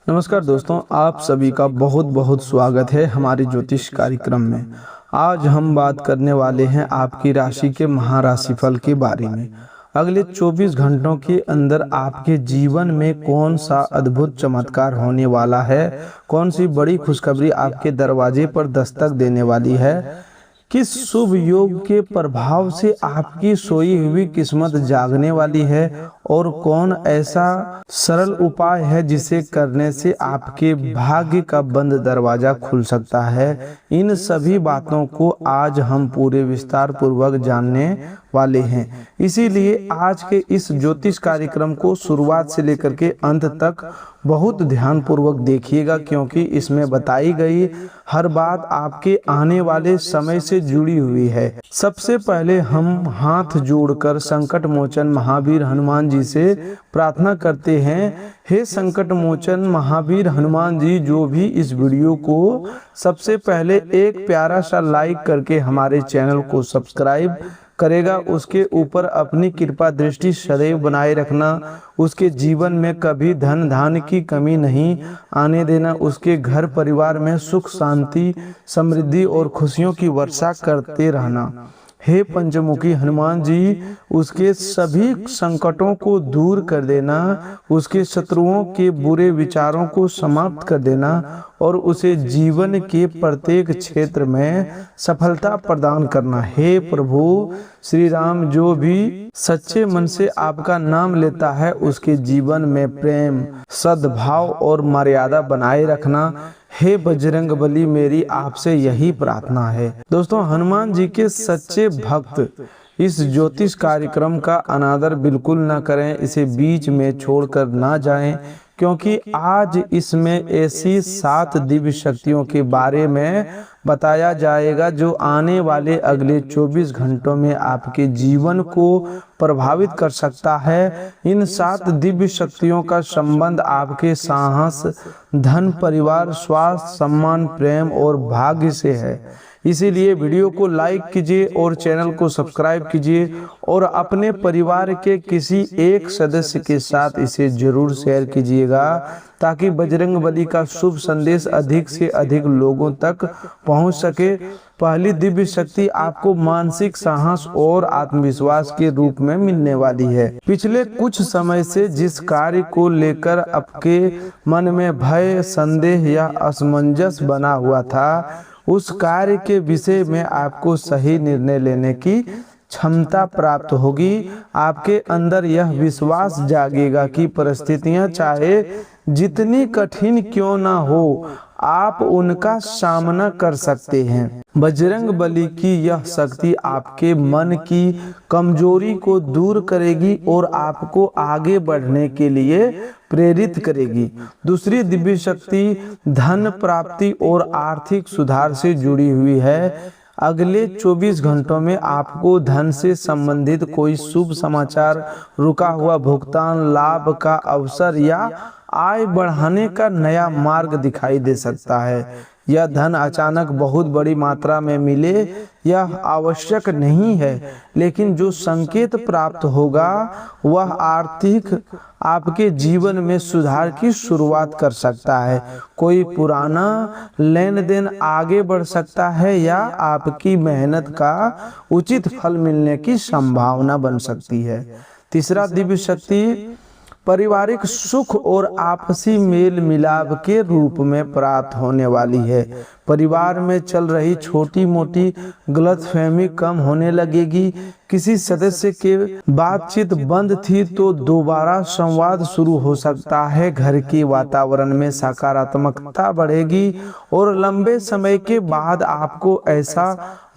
नमस्कार दोस्तों, आप सभी का बहुत बहुत स्वागत है हमारे ज्योतिष कार्यक्रम में। आज हम बात करने वाले हैं आपकी राशि के महाराशिफल के बारे में। अगले 24 घंटों के अंदर आपके जीवन में कौन सा अद्भुत चमत्कार होने वाला है, कौन सी बड़ी खुशखबरी आपके दरवाजे पर दस्तक देने वाली है, किस शुभ योग के प्रभाव से आपकी सोई हुई किस्मत जागने वाली है और कौन ऐसा सरल उपाय है जिसे करने से आपके भाग्य का बंद दरवाजा खुल सकता है। इन सभी बातों को आज हम पूरे विस्तार पूर्वक जानने वाले हैं। इसीलिए आज के इस ज्योतिष कार्यक्रम को शुरुआत से लेकर के अंत तक बहुत ध्यान पूर्वक देखिएगा, क्योंकि इसमें बताई गई हर बात आपके आने वाले समय से जुड़ी हुई है। सबसे पहले हम हाथ जोड़कर संकट मोचन महावीर हनुमान जी से प्रार्थना करते हैं। हे संकट मोचन महावीर हनुमान जी, जो भी इस वीडियो को सबसे पहले एक प्यारा सा लाइक करके हमारे चैनल को सब्सक्राइब करेगा, उसके ऊपर अपनी कृपा दृष्टि सदैव बनाए रखना, उसके जीवन में कभी धन धान्य की कमी नहीं आने देना, उसके घर परिवार में सुख शांति समृद्धि और खुशियों की वर्षा करते रहना। हे पंचमुखी हनुमान जी, उसके सभी संकटों को दूर कर देना, उसके शत्रुओं के बुरे विचारों को समाप्त कर देना और उसे जीवन के प्रत्येक क्षेत्र में सफलता प्रदान करना। हे प्रभु श्री राम, जो भी सच्चे मन से आपका नाम लेता है उसके जीवन में प्रेम, सद्भाव और मर्यादा बनाए रखना। हे बजरंग बली, मेरी आपसे यही प्रार्थना है। दोस्तों, हनुमान जी के सच्चे भक्त इस ज्योतिष कार्यक्रम का अनादर बिल्कुल ना करें, इसे बीच में छोड़कर ना जाएं, क्योंकि आज इसमें ऐसी 7 दिव्य शक्तियों के बारे में बताया जाएगा जो आने वाले अगले 24 घंटों में आपके जीवन को प्रभावित कर सकता है। इन 7 दिव्य शक्तियों का संबंध आपके साहस, धन, परिवार, स्वास्थ्य, सम्मान, प्रेम और भाग्य से है। इसीलिए वीडियो को लाइक कीजिए और चैनल को सब्सक्राइब कीजिए और अपने परिवार के किसी एक सदस्य के साथ इसे जरूर शेयर कीजिएगा, ताकि बजरंग बली का शुभ संदेश अधिक से अधिक लोगों तक पहुंच सके। पहली दिव्य शक्ति आपको मानसिक साहस और आत्मविश्वास के रूप में मिलने वाली है। पिछले कुछ समय से जिस कार्य को लेकर आपके मन में भय, संदेह या असमंजस बना हुआ था, उस कार्य के विषय में आपको सही निर्णय लेने की क्षमता प्राप्त होगी। आपके अंदर यह विश्वास जागेगा कि परिस्थितियां चाहे जितनी कठिन क्यों ना हो, आप उनका सामना कर सकते हैं। बजरंग बली की यह शक्ति आपके मन की कमजोरी को दूर करेगी और आपको आगे बढ़ने के लिए प्रेरित करेगी। दूसरी दिव्य शक्ति धन प्राप्ति और आर्थिक सुधार से जुड़ी हुई है। अगले 24 घंटों में आपको धन से संबंधित कोई शुभ समाचार, रुका हुआ भुगतान, लाभ का अवसर या आय बढ़ाने का नया मार्ग दिखाई दे सकता है। यह धन अचानक बहुत बड़ी मात्रा में मिले यह आवश्यक नहीं है, लेकिन जो संकेत प्राप्त होगा वह आर्थिक आपके जीवन में सुधार की शुरुआत कर सकता है। कोई पुराना लेन देन आगे बढ़ सकता है या आपकी मेहनत का उचित फल मिलने की संभावना बन सकती है। तीसरा दिव्य शक्ति पारिवारिक सुख और आपसी मेल मिलाप के रूप में प्राप्त होने वाली है। परिवार में चल रही छोटी मोटी गलतफहमी कम होने लगेगी। किसी सदस्य के बातचीत बंद थी तो दोबारा संवाद शुरू हो सकता है। घर के वातावरण में सकारात्मकता बढ़ेगी और लंबे समय के बाद आपको ऐसा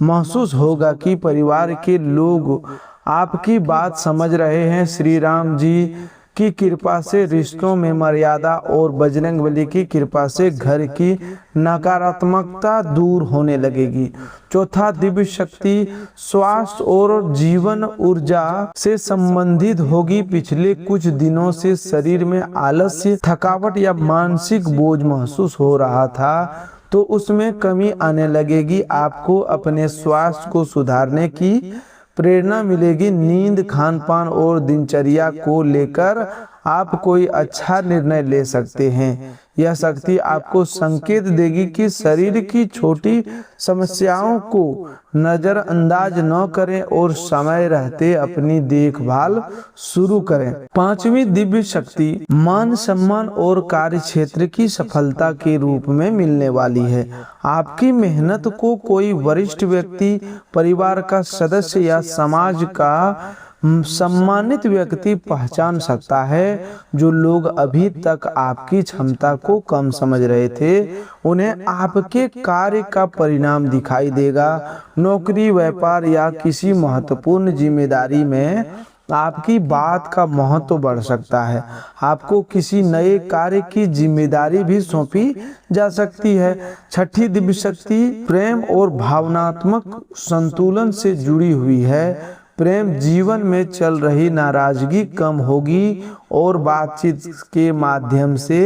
महसूस होगा कि परिवार के लोग आपकी बात समझ रहे हैं। श्री राम जी की कृपा से रिश्तों में मर्यादा और बजरंग बली की कृपा से घर की नकारात्मकता दूर होने लगेगी। चौथा दिव्य शक्ति स्वास्थ्य और जीवन ऊर्जा से संबंधित होगी। पिछले कुछ दिनों से शरीर में आलस्य, थकावट या मानसिक बोझ महसूस हो रहा था, तो उसमें कमी आने लगेगी। आपको अपने स्वास्थ्य को सुधारने की प्रेरणा मिलेगी। नींद, खान पान और दिनचर्या को लेकर आप कोई अच्छा निर्णय ले सकते हैं। यह शक्ति आपको संकेत देगी कि शरीर की छोटी समस्याओं को नजरअंदाज न करें और समय रहते अपनी देखभाल शुरू करें। पांचवी दिव्य शक्ति मान सम्मान और कार्य क्षेत्र की सफलता के रूप में मिलने वाली है। आपकी मेहनत को कोई वरिष्ठ व्यक्ति, परिवार का सदस्य या समाज का सम्मानित व्यक्ति पहचान सकता है। जो लोग अभी तक आपकी क्षमता को कम समझ रहे थे, उन्हें आपके कार्य का परिणाम दिखाई देगा। नौकरी, व्यापार या किसी महत्वपूर्ण जिम्मेदारी में आपकी बात का महत्व बढ़ सकता है। आपको किसी नए कार्य की जिम्मेदारी भी सौंपी जा सकती है। छठी दिव्य शक्ति प्रेम और भावनात्मक संतुलन से जुड़ी हुई है। प्रेम जीवन में चल रही नाराजगी कम होगी और बातचीत के माध्यम से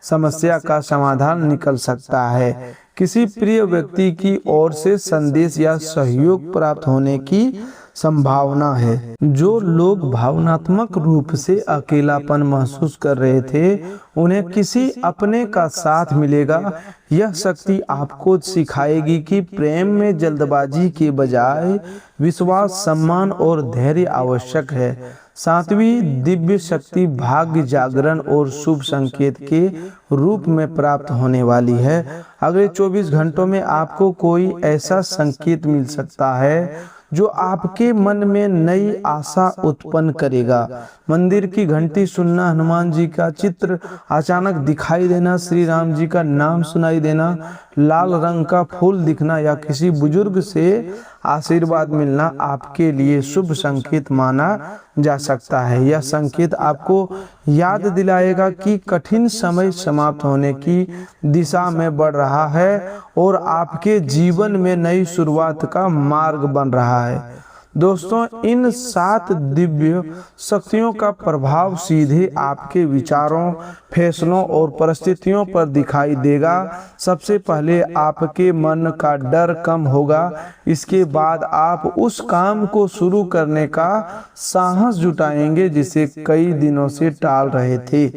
समस्या का समाधान निकल सकता है। किसी प्रिय व्यक्ति की ओर से संदेश या सहयोग प्राप्त होने की संभावना है। जो लोग भावनात्मक रूप से अकेलापन महसूस कर रहे थे, उन्हें किसी अपने का साथ मिलेगा। यह शक्ति आपको सिखाएगी कि प्रेम में जल्दबाजी के बजाय विश्वास, सम्मान और धैर्य आवश्यक है। सातवीं दिव्य शक्ति भाग्य जागरण और शुभ संकेत के रूप में प्राप्त होने वाली है। अगले 24 घंटों में आपको कोई ऐसा संकेत मिल सकता है जो आपके मन में नई आशा उत्पन्न करेगा। मंदिर की घंटी सुनना, हनुमान जी का चित्र अचानक दिखाई देना, श्री राम जी का नाम सुनाई देना, लाल रंग का फूल दिखना या किसी बुजुर्ग से आशीर्वाद मिलना आपके लिए शुभ संकेत माना जा सकता है। यह संकेत आपको याद दिलाएगा कि कठिन समय समाप्त होने की दिशा में बढ़ रहा है और आपके जीवन में नई शुरुआत का मार्ग बन रहा है। दोस्तों, इन 7 दिव्य शक्तियों का प्रभाव सीधे आपके विचारों, फैसलों और परिस्थितियों पर दिखाई देगा। सबसे पहले आपके मन का डर कम होगा। इसके बाद आप उस काम को शुरू करने का साहस जुटाएंगे जिसे कई दिनों से टाल रहे थे।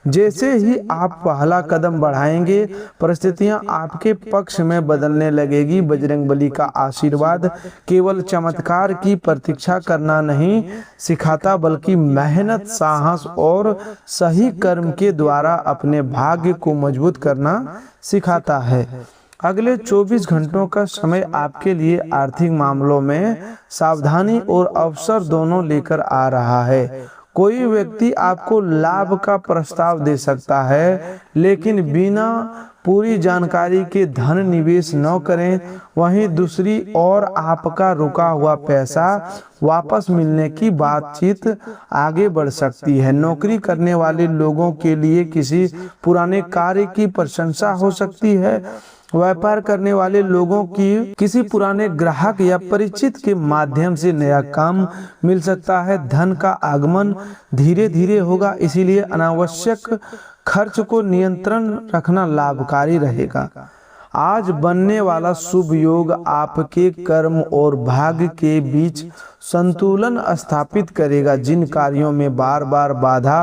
जैसे ही आप पहला कदम बढ़ाएंगे, परिस्थितियां आपके पक्ष में बदलने लगेगी। बजरंगबली का आशीर्वाद केवल चमत्कार की प्रतीक्षा करना नहीं सिखाता, बल्कि मेहनत, साहस और सही कर्म के द्वारा अपने भाग्य को मजबूत करना सिखाता है। अगले 24 घंटों का समय आपके लिए आर्थिक मामलों में सावधानी और अवसर दोनों लेकर आ रहा है। कोई व्यक्ति आपको लाभ का प्रस्ताव दे सकता है, लेकिन बिना पूरी जानकारी के धन निवेश न करें। वहीं दूसरी ओर आपका रुका हुआ पैसा वापस मिलने की बातचीत आगे बढ़ सकती है। नौकरी करने वाले लोगों के लिए किसी पुराने कार्य की प्रशंसा हो सकती है। व्यापार करने वाले लोगों की किसी पुराने ग्राहक या परिचित के माध्यम से नया काम मिल सकता है। धन का आगमन धीरे धीरे होगा, इसीलिए अनावश्यक खर्च को नियंत्रण रखना लाभकारी रहेगा। आज बनने वाला शुभ योग आपके कर्म और भाग्य के बीच संतुलन स्थापित करेगा। जिन कार्यों में बार बार बाधा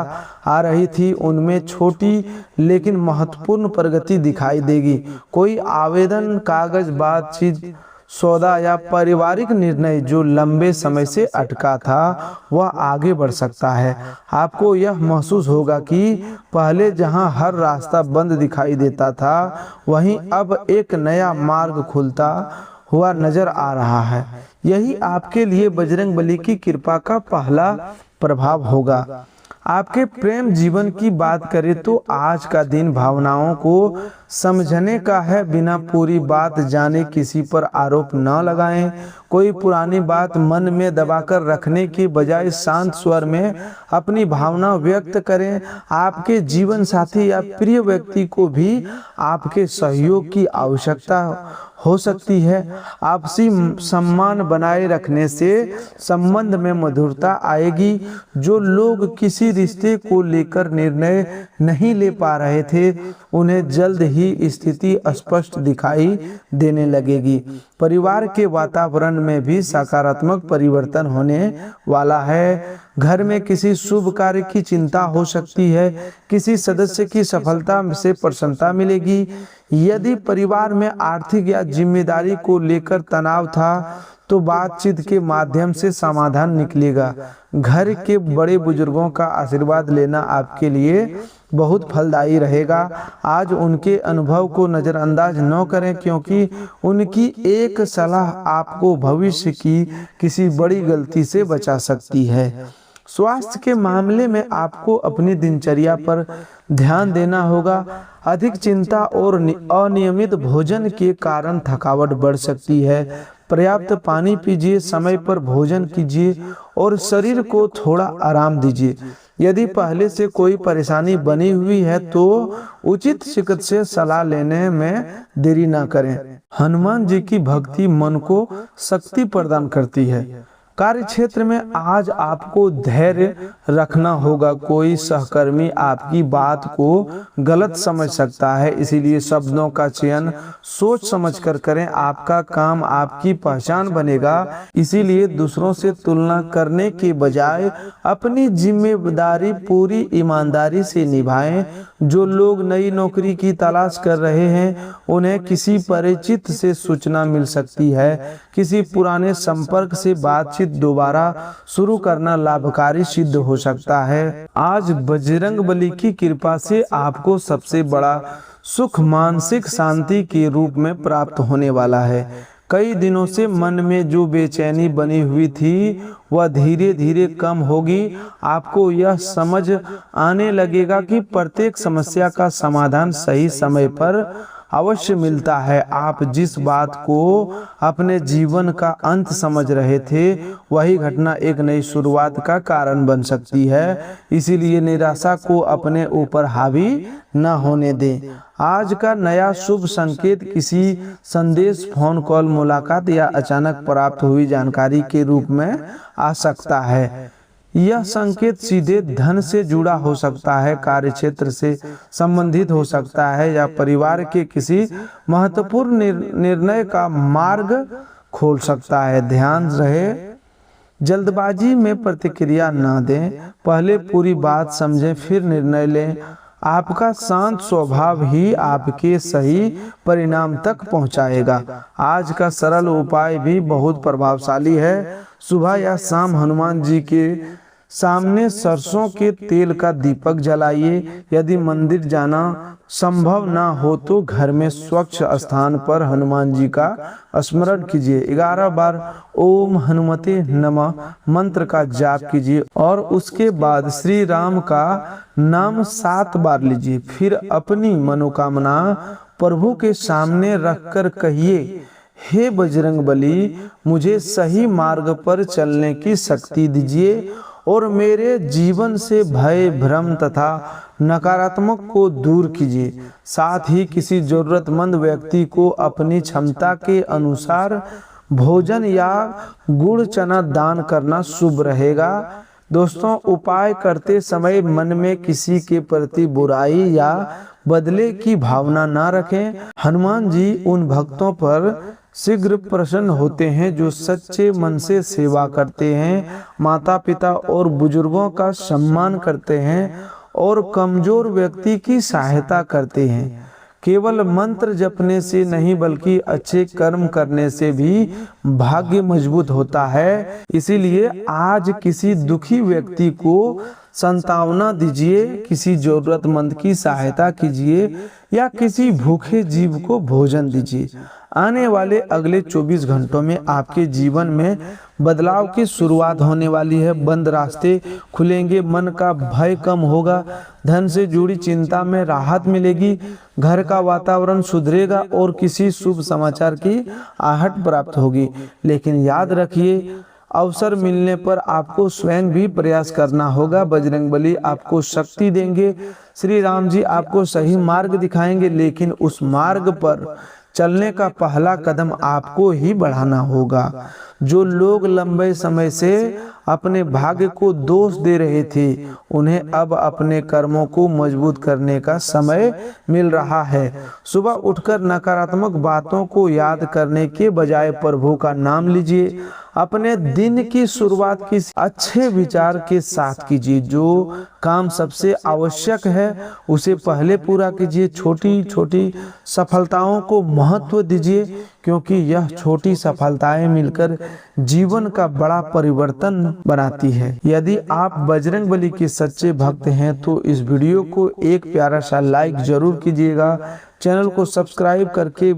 आ रही थी, उनमें छोटी लेकिन महत्वपूर्ण प्रगति दिखाई देगी। कोई आवेदन, कागज, बातचीत, सौदा या पारिवारिक निर्णय जो लंबे समय से अटका था, वह आगे बढ़ सकता है। आपको यह महसूस होगा कि पहले जहां हर रास्ता बंद दिखाई देता था, वहीं अब एक नया मार्ग खुलता हुआ नजर आ रहा है। यही आपके लिए बजरंगबली की कृपा का पहला प्रभाव होगा। आपके प्रेम जीवन की बात करें तो आज का दिन भावनाओं को समझने का है। बिना पूरी बात जाने किसी पर आरोप न लगाएं। कोई पुरानी बात मन में दबाकर रखने के बजाय शांत स्वर में अपनी भावना व्यक्त करें। आपके जीवन साथी या प्रिय व्यक्ति को भी आपके सहयोग की आवश्यकता हो सकती है। आपसी सम्मान बनाए रखने से संबंध में मधुरता आएगी। जो लोग किसी रिश्ते को लेकर निर्णय नहीं ले पा रहे थे, उन्हें जल्द ही स्थिति स्पष्ट दिखाई देने लगेगी। परिवार के वातावरण में भी सकारात्मक परिवर्तन होने वाला है। घर में किसी शुभ कार्य की चिंता हो सकती है। किसी सदस्य की सफलता से प्रसन्नता मिलेगी। यदि परिवार में आर्थिक या जिम्मेदारी को लेकर तनाव था, तो बातचीत के माध्यम से समाधान निकलेगा। घर के बड़े बुजुर्गों का आशीर्वाद लेना आपके लिए बहुत फलदायी रहेगा। आज उनके अनुभव को नज़रअंदाज न करें, क्योंकि उनकी एक सलाह आपको भविष्य की किसी बड़ी गलती से बचा सकती है। स्वास्थ्य के मामले में आपको अपनी दिनचर्या पर ध्यान देना होगा। अधिक चिंता और अनियमित भोजन के कारण थकावट बढ़ सकती है। पर्याप्त पानी पीजिए, समय पर भोजन कीजिए और शरीर को थोड़ा आराम दीजिए। यदि पहले से कोई परेशानी बनी हुई है तो उचित चिकित्सकीय सलाह लेने में देरी ना करें। हनुमान जी की भक्ति मन को शक्ति प्रदान करती है। कार्य क्षेत्र में आज आपको धैर्य रखना होगा। कोई सहकर्मी आपकी बात को गलत समझ सकता है, इसीलिए शब्दों का चयन सोच समझकर करें। आपका काम आपकी पहचान बनेगा, इसीलिए दूसरों से तुलना करने के बजाय अपनी जिम्मेदारी पूरी ईमानदारी से निभाएं। जो लोग नई नौकरी की तलाश कर रहे हैं, उन्हें किसी परिचित से सूचना मिल सकती है। किसी पुराने संपर्क से बातचीत दोबारा शुरू करना लाभकारी सिद्ध हो सकता है। आज बजरंग बली की कृपा से आपको सबसे बड़ा सुख मानसिक शांति के रूप में प्राप्त होने वाला है। कई दिनों से मन में जो बेचैनी बनी हुई थी, वह धीरे धीरे कम होगी। आपको यह समझ आने लगेगा कि प्रत्येक समस्या का समाधान सही समय पर अवश्य मिलता है। आप जिस बात को अपने जीवन का अंत समझ रहे थे, वही घटना एक नई शुरुआत का कारण बन सकती है। इसीलिए निराशा को अपने ऊपर हावी न होने दें। आज का नया शुभ संकेत किसी संदेश, फोन कॉल, मुलाकात या अचानक प्राप्त हुई जानकारी के रूप में आ सकता है। यह संकेत सीधे धन से जुड़ा हो सकता है, कार्य क्षेत्र से संबंधित हो सकता है या परिवार के किसी महत्वपूर्ण निर्णय का मार्ग खोल सकता है। ध्यान रहे, जल्दबाजी में प्रतिक्रिया न दें। पहले पूरी बात समझें, फिर निर्णय लें। आपका शांत स्वभाव ही आपके सही परिणाम तक पहुंचाएगा। आज का सरल उपाय भी बहुत प्रभावशाली है। सुबह या शाम हनुमान जी के सामने सरसों के तेल का दीपक जलाइए। यदि मंदिर जाना संभव ना हो तो घर में स्वच्छ स्थान पर हनुमान जी का स्मरण कीजिए। 11 बार ओम हनुमते नमः मंत्र का जाप कीजिए और उसके बाद श्री राम का नाम 7 बार लीजिए। फिर अपनी मनोकामना प्रभु के सामने रखकर कहिए, हे बजरंग बली, मुझे सही मार्ग पर चलने की शक्ति दीजिए और मेरे जीवन से भय, भ्रम तथा नकारात्मक को दूर कीजिए। साथ ही किसी जरूरतमंद व्यक्ति को अपनी क्षमता के अनुसार भोजन या गुड़ चना दान करना शुभ रहेगा। दोस्तों, उपाय करते समय मन में किसी के प्रति बुराई या बदले की भावना न रखें। हनुमान जी उन भक्तों पर शीघ्र प्रसन्न होते हैं जो सच्चे मन से सेवा करते हैं, माता पिता और बुजुर्गों का सम्मान करते हैं और कमजोर व्यक्ति की सहायता करते हैं। केवल मंत्र जपने से नहीं बल्कि अच्छे कर्म करने से भी भाग्य मजबूत होता है। इसीलिए आज किसी दुखी व्यक्ति को सांत्वना दीजिए, किसी जरूरतमंद की सहायता कीजिए या किसी भूखे जीव को भोजन दीजिए। आने वाले अगले 24 घंटों में आपके जीवन में बदलाव की शुरुआत होने वाली है। बंद रास्ते खुलेंगे, मन का भय कम होगा, धन से जुड़ी चिंता में राहत मिलेगी, घर का वातावरण सुधरेगा और किसी शुभ समाचार की आहट प्राप्त होगी। लेकिन याद रखिए, अवसर मिलने पर आपको स्वयं भी प्रयास करना होगा। बजरंगबली आपको शक्ति देंगे, श्री राम जी आपको सही मार्ग दिखाएंगे, लेकिन उस मार्ग पर चलने का पहला कदम आपको ही बढ़ाना होगा। जो लोग लंबे समय से अपने भाग्य को दोष दे रहे थे, उन्हें अब अपने कर्मों को मजबूत करने का समय मिल रहा है। सुबह उठकर नकारात्मक बातों को याद करने के बजाय प्रभु का नाम लीजिए। अपने दिन की शुरुआत किसी अच्छे विचार के साथ कीजिए। जो काम सबसे आवश्यक है उसे पहले पूरा कीजिए। छोटी छोटी सफलताओं को महत्व दीजिए, क्योंकि यह छोटी सफलताएं मिलकर जीवन का बड़ा परिवर्तन बनाती है। यदि आप बजरंगबली के सच्चे भक्त हैं तो इस वीडियो को एक प्यारा सा लाइक जरूर कीजिएगा। चैनल को सब्सक्राइब करके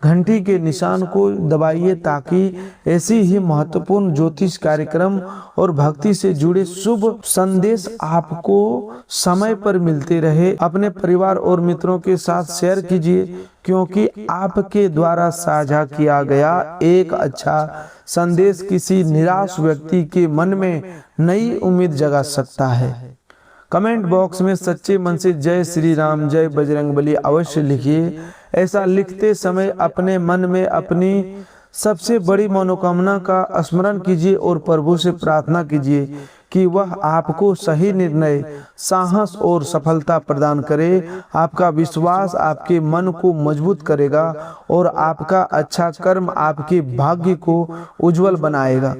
घंटी के निशान को दबाइए, ताकि ऐसी ही महत्वपूर्ण ज्योतिष कार्यक्रम और भक्ति से जुड़े शुभ संदेश आपको समय पर मिलते रहे। अपने परिवार और मित्रों के साथ शेयर कीजिए, क्योंकि आपके द्वारा साझा किया गया एक अच्छा संदेश किसी निराश व्यक्ति के मन में नई उम्मीद जगा सकता है। कमेंट बॉक्स में सच्चे मन से जय श्री राम, जय बजरंगबली अवश्य लिखिए। ऐसा लिखते समय अपने मन में अपनी सबसे बड़ी मनोकामना का स्मरण कीजिए और प्रभु से प्रार्थना कीजिए कि वह आपको सही निर्णय, साहस और सफलता प्रदान करे। आपका विश्वास आपके मन को मजबूत करेगा और आपका अच्छा कर्म आपके भाग्य को उज्जवल बनाएगा।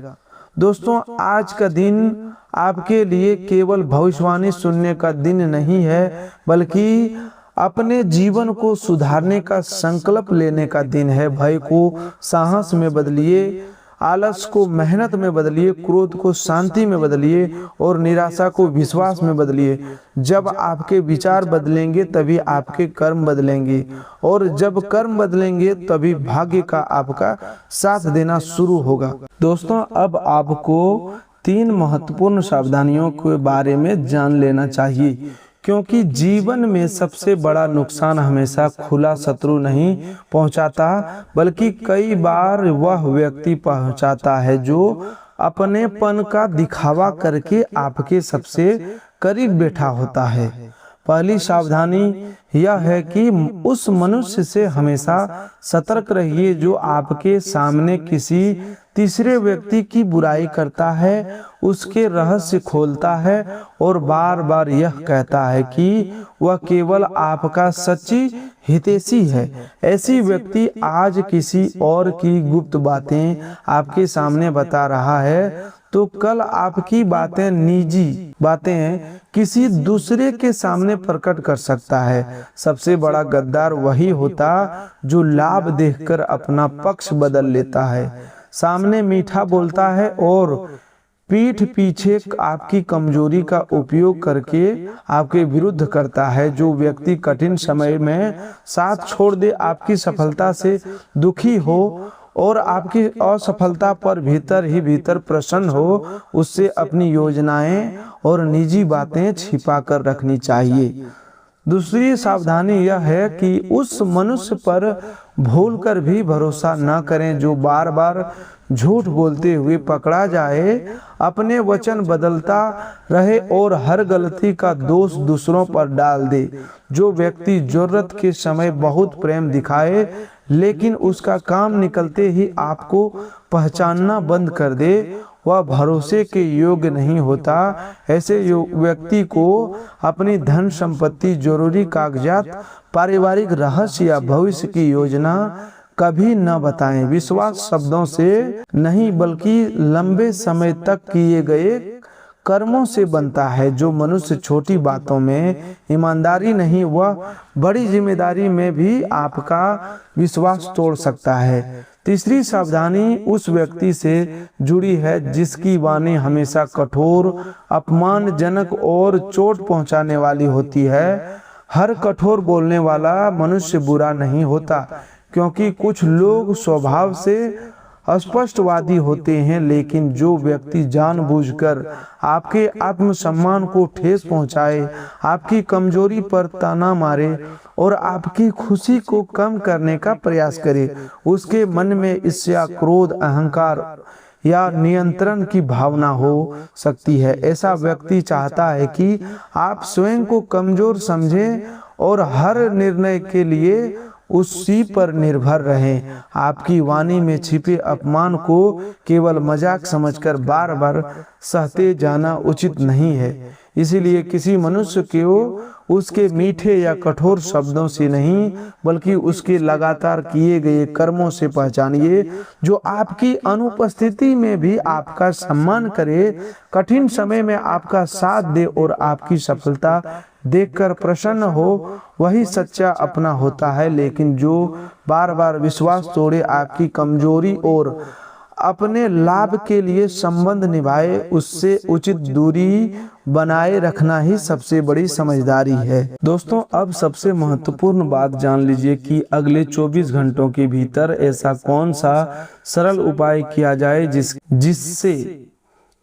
दोस्तों, आज का दिन आपके लिए केवल भविष्यवाणी सुनने का दिन नहीं है, बल्कि अपने जीवन को सुधारने का संकल्प लेने का दिन है। भय को साहस में बदलिए, आलस को मेहनत में बदलिए, क्रोध को शांति में बदलिए और निराशा को विश्वास में बदलिए। जब आपके विचार बदलेंगे तभी आपके कर्म बदलेंगे, और जब कर्म बदलेंगे तभी भाग्य का आपका साथ देना शुरू होगा। दोस्तों, अब आपको 3 महत्वपूर्ण सावधानियों के बारे में जान लेना चाहिए, क्योंकि जीवन में सबसे बड़ा नुकसान हमेशा खुला शत्रु नहीं पहुंचाता, बल्कि कई बार वह व्यक्ति पहुंचाता है जो अपनेपन का दिखावा करके आपके सबसे करीब बैठा होता है। पहली सावधानी यह है कि उस मनुष्य से हमेशा सतर्क रहिए जो आपके सामने किसी तीसरे व्यक्ति की बुराई करता है, उसके रहस्य खोलता है और बार बार यह कहता है कि वह केवल आपका सच्ची हितैषी है। ऐसी व्यक्ति आज किसी और की गुप्त बातें आपके सामने बता रहा है, तो कल आपकी बातें, निजी बातें किसी दूसरे के सामने प्रकट कर सकता है। सबसे बड़ा गद्दार वही होता जो लाभ देखकर अपना पक्ष बदल लेता है, सामने मीठा बोलता है और पीठ पीछे आपकी कमजोरी का उपयोग करके आपके विरुद्ध करता है। जो व्यक्ति कठिन समय में साथ छोड़ दे, आपकी सफलता से दुखी हो और आपकी असफलता पर भीतर ही भीतर प्रसन्न हो, उससे अपनी योजनाएं और निजी बातें छिपा कर रखनी चाहिए। दूसरी सावधानी यह है कि उस मनुष्य पर भूलकर भी भरोसा न करें जो बार बार झूठ बोलते हुए पकड़ा जाए, अपने वचन बदलता रहे और हर गलती का दोष दूसरों पर डाल दे। जो व्यक्ति जरूरत के समय बहुत प्रेम दिखाए लेकिन उसका काम निकलते ही आपको पहचानना बंद कर दे, वह भरोसे के योग्य नहीं होता। ऐसे व्यक्ति को अपनी धन संपत्ति, जरूरी कागजात, पारिवारिक रहस्य या भविष्य की योजना कभी न बताएं। विश्वास शब्दों से नहीं बल्कि लंबे समय तक किए गए कर्मों से बनता है। जो मनुष्य छोटी बातों में ईमानदारी नहीं, वह बड़ी जिम्मेदारी में भी आपका विश्वास तोड़ सकता है। तीसरी सावधानी उस व्यक्ति से जुड़ी है जिसकी वाणी हमेशा कठोर, अपमानजनक और चोट पहुंचाने वाली होती है। हर कठोर बोलने वाला मनुष्य बुरा नहीं होता, क्योंकि कुछ लोग स्वभाव से स्पष्टवादी होते हैं, लेकिन जो व्यक्ति जानबूझकर आपके आत्मसम्मान को ठेस पहुंचाए, आपकी कमजोरी पर ताना मारे और आपकी खुशी को कम करने का प्रयास करे, उसके मन में ईर्ष्या, क्रोध, अहंकार या नियंत्रण की भावना हो सकती है। ऐसा व्यक्ति चाहता है कि आप स्वयं को कमजोर समझें और हर निर्णय के लिए उसी पर निर्भर रहें। आपकी वाणी में छिपे अपमान को केवल मजाक समझकर बार बार सहते जाना उचित नहीं है। इसीलिए किसी मनुष्य को उसके मीठे या कठोर शब्दों से नहीं, बल्कि उसके लगातार किए गए कर्मों से पहचानिए, जो आपकी अनुपस्थिति में भी आपका सम्मान करे, कठिन समय में आपका साथ दे और आपकी सफलता देखकर प्रसन्न हो। वही सच्चा अपना होता है। लेकिन जो बार बार विश्वास तोड़े, आपकी कमजोरी और अपने लाभ के लिए संबंध निभाए, उससे उचित दूरी बनाए रखना ही सबसे बड़ी समझदारी है। दोस्तों, अब सबसे महत्वपूर्ण बात जान लीजिए कि अगले 24 घंटों के भीतर ऐसा कौन सा सरल उपाय किया जाए जिससे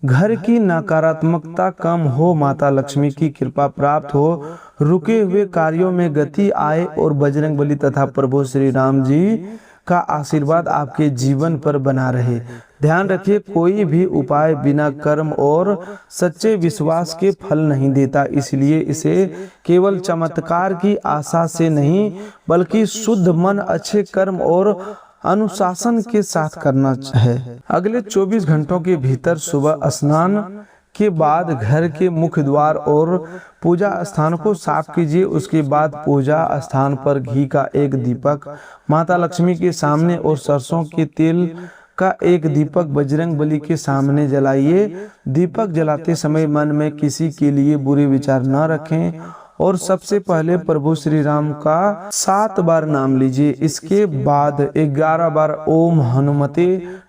घर की नकारात्मकता कम हो, माता लक्ष्मी की कृपा प्राप्त हो, रुके हुए कार्यों में गति आए और बजरंगबली तथा प्रभु श्री राम जी का आशीर्वाद आपके जीवन पर बना रहे। ध्यान रखिए, कोई भी उपाय बिना कर्म और सच्चे विश्वास के फल नहीं देता। इसलिए इसे केवल चमत्कार की आशा से नहीं, बल्कि शुद्ध मन, अच्छे कर्म और अनुशासन के साथ करना है। अगले 24 घंटों के भीतर सुबह स्नान के बाद घर के मुख्य द्वार और पूजा स्थान को साफ कीजिए। उसके बाद पूजा स्थान पर घी का एक दीपक माता लक्ष्मी के सामने और सरसों के तेल का एक दीपक बजरंगबली के सामने जलाइए। दीपक जलाते समय मन में किसी के लिए बुरे विचार न रखें और सबसे पहले प्रभु श्री राम का 7 बार नाम लीजिए। इसके बाद 11 बार ओम हनुमते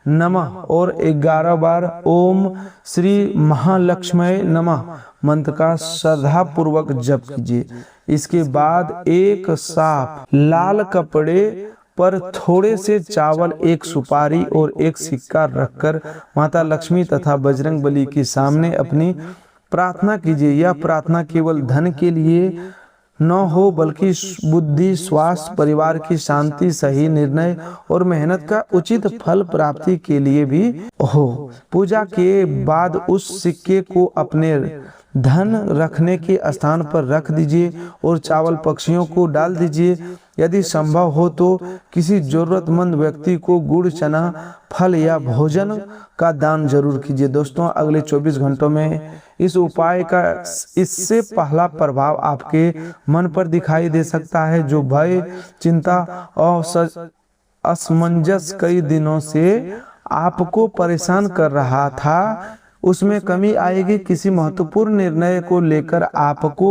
नमः और 11 बार ओम श्री महालक्ष्मी नमः मंत्र का श्रद्धा पूर्वक जप कीजिए। इसके बाद एक साफ लाल कपड़े पर थोड़े से चावल, एक सुपारी और एक सिक्का रखकर माता लक्ष्मी तथा बजरंगबली के सामने अपनी प्रार्थना कीजिए। यह प्रार्थना केवल धन के लिए न हो, बल्कि बुद्धि, स्वास्थ्य, परिवार की शांति, सही निर्णय और मेहनत का उचित फल प्राप्ति के लिए भी हो। पूजा के बाद उस सिक्के को अपने धन रखने के स्थान पर रख दीजिए और चावल पक्षियों को डाल दीजिए। यदि संभव हो तो किसी जरूरतमंद व्यक्ति को गुड़, चना, फल या भोजन का दान जरूर कीजिए। दोस्तों, अगले 24 घंटों में इस उपाय का इससे पहला प्रभाव आपके मन पर दिखाई दे सकता है। जो भय, चिंता और असमंजस कई दिनों से आपको परेशान कर रहा था, उसमें कमी आएगी। किसी महत्वपूर्ण निर्णय को लेकर आपको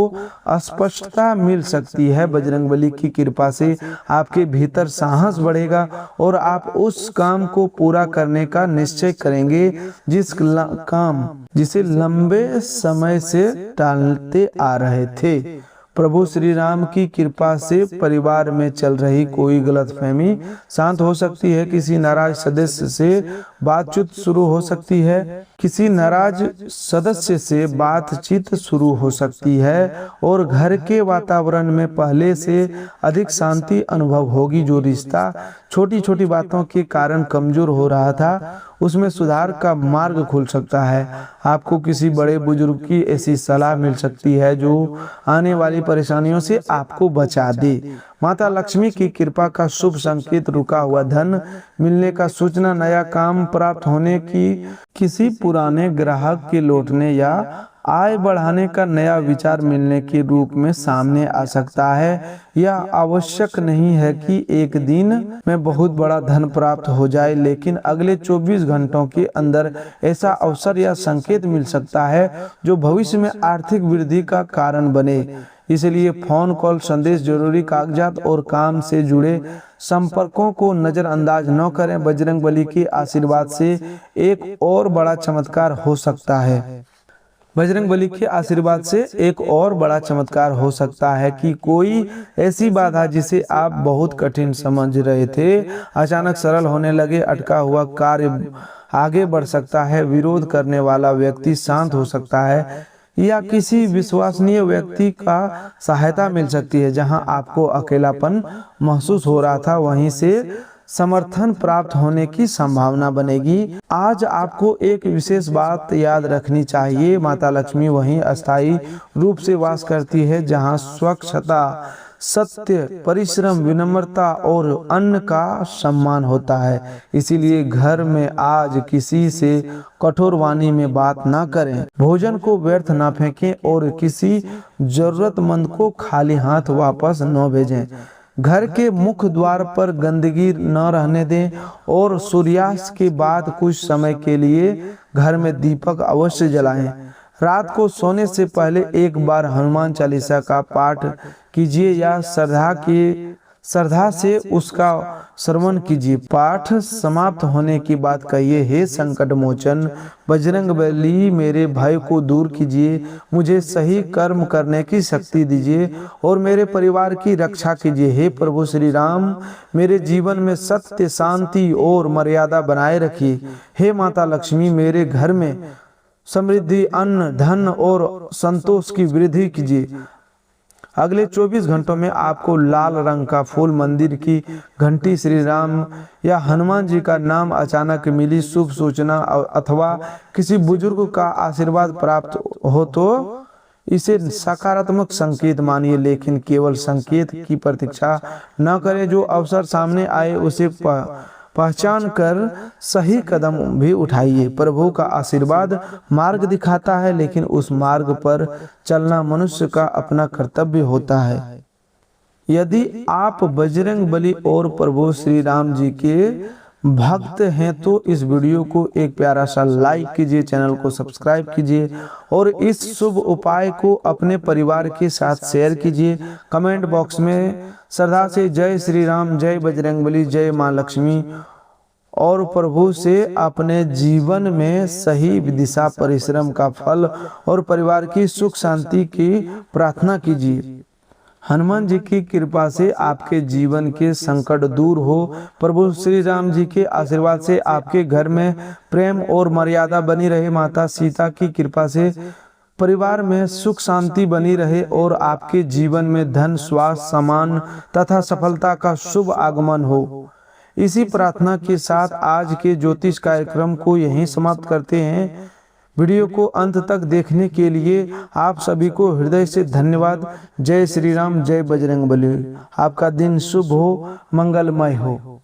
स्पष्टता मिल सकती है। बजरंगबली की कृपा से आपके भीतर साहस बढ़ेगा और आप उस काम को पूरा करने का निश्चय करेंगे जिसे लंबे समय से टालते आ रहे थे। प्रभु श्री राम की कृपा से परिवार में चल रही कोई गलतफहमी शांत हो सकती है। किसी नाराज सदस्य से बातचीत शुरू हो सकती है। किसी नाराज सदस्य से बातचीत शुरू हो सकती है और घर के वातावरण में पहले से अधिक शांति अनुभव होगी। जो रिश्ता छोटी छोटी बातों के कारण कमजोर हो रहा था, उसमें सुधार का मार्ग खुल सकता है। आपको किसी बड़े बुजुर्ग की ऐसी सलाह मिल सकती है जो आने वाली परेशानियों से आपको बचा दे। माता लक्ष्मी की कृपा का शुभ संकेत, रुका हुआ धन मिलने का सूचना, नया काम प्राप्त होने की, किसी पुराने ग्राहक के लौटने या आय बढ़ाने का नया विचार मिलने के रूप में सामने आ सकता है। यह आवश्यक नहीं है कि एक दिन में बहुत बड़ा धन प्राप्त हो जाए, लेकिन अगले 24 घंटों के अंदर ऐसा अवसर या संकेत मिल सकता है जो भविष्य में आर्थिक वृद्धि का कारण बने। इसलिए फोन कॉल, संदेश, जरूरी कागजात और काम से जुड़े संपर्कों को नजरअंदाज न करें। बजरंगबली के आशीर्वाद से एक और बड़ा चमत्कार हो सकता है। बजरंगबली के आशीर्वाद से एक और बड़ा चमत्कार हो सकता है कि कोई ऐसी बाधा जिसे आप बहुत कठिन समझ रहे थे, अचानक सरल होने लगे। अटका हुआ कार्य आगे बढ़ सकता है। विरोध करने वाला व्यक्ति शांत हो सकता है या किसी विश्वसनीय व्यक्ति का सहायता मिल सकती है। जहां आपको अकेलापन महसूस हो रहा था, वहीं से समर्थन प्राप्त होने की संभावना बनेगी। आज आपको एक विशेष बात याद रखनी चाहिए। माता लक्ष्मी वहीं अस्थायी रूप से वास करती है जहां स्वच्छता, सत्य, परिश्रम, विनम्रता और अन्न का सम्मान होता है। इसीलिए घर में आज किसी से कठोर वाणी में बात ना करें, भोजन को व्यर्थ ना फेंकें और किसी जरूरतमंद को खाली हाथ वापस न भेजें। घर के मुख्य द्वार पर गंदगी न रहने दें और सूर्यास्त के बाद कुछ समय के लिए घर में दीपक अवश्य जलाएं। रात को सोने से पहले एक बार हनुमान चालीसा का पाठ कीजिए या श्रद्धा से उसका श्रवण कीजिए। पाठ समाप्त होने की बात कहिए, हे संकट मोचन बजरंगबली, मेरे भय को दूर कीजिए, मुझे सही कर्म करने की शक्ति दीजिए और मेरे परिवार की रक्षा कीजिए। हे प्रभु श्री राम, मेरे जीवन में सत्य, शांति और मर्यादा बनाए रखिए। हे माता लक्ष्मी, मेरे घर में समृद्धि, अन्न, धन और संतोष की वृद्धि कीजिए। अगले 24 घंटों में आपको लाल रंग का फूल, मंदिर की घंटी, श्री राम या हनुमान जी का नाम अचानक मिली शुभ सूचना अथवा किसी बुजुर्ग का आशीर्वाद प्राप्त हो तो इसे सकारात्मक संकेत मानिए, लेकिन केवल संकेत की प्रतीक्षा न करें। जो अवसर सामने आए उसे पहचान कर सही कदम भी उठाइए। प्रभु का आशीर्वाद मार्ग दिखाता है, लेकिन उस मार्ग पर चलना मनुष्य का अपना कर्तव्य होता है। यदि आप बजरंगबली और प्रभु श्री राम जी के भक्त हैं तो इस वीडियो को एक प्यारा सा लाइक कीजिए, चैनल को सब्सक्राइब कीजिए और इस शुभ उपाय को अपने परिवार के साथ शेयर कीजिए। कमेंट बॉक्स में श्रद्धा से जय श्री राम, जय बजरंगबली, जय मां लक्ष्मी और प्रभु से अपने जीवन में सही दिशा, परिश्रम का फल और परिवार की सुख शांति की प्रार्थना कीजिए। हनुमान जी की कृपा से आपके जीवन के संकट दूर हो। प्रभु श्री राम जी के आशीर्वाद से आपके घर में प्रेम और मर्यादा बनी रहे। माता सीता की कृपा से परिवार में सुख शांति बनी रहे और आपके जीवन में धन, स्वास्थ्य, सम्मान तथा सफलता का शुभ आगमन हो। इसी प्रार्थना के साथ आज के ज्योतिष कार्यक्रम को यहीं समाप्त करते हैं। वीडियो को अंत तक देखने के लिए आप सभी को हृदय से धन्यवाद। जय श्री राम, जय बजरंगबली। आपका दिन शुभ हो, मंगलमय हो।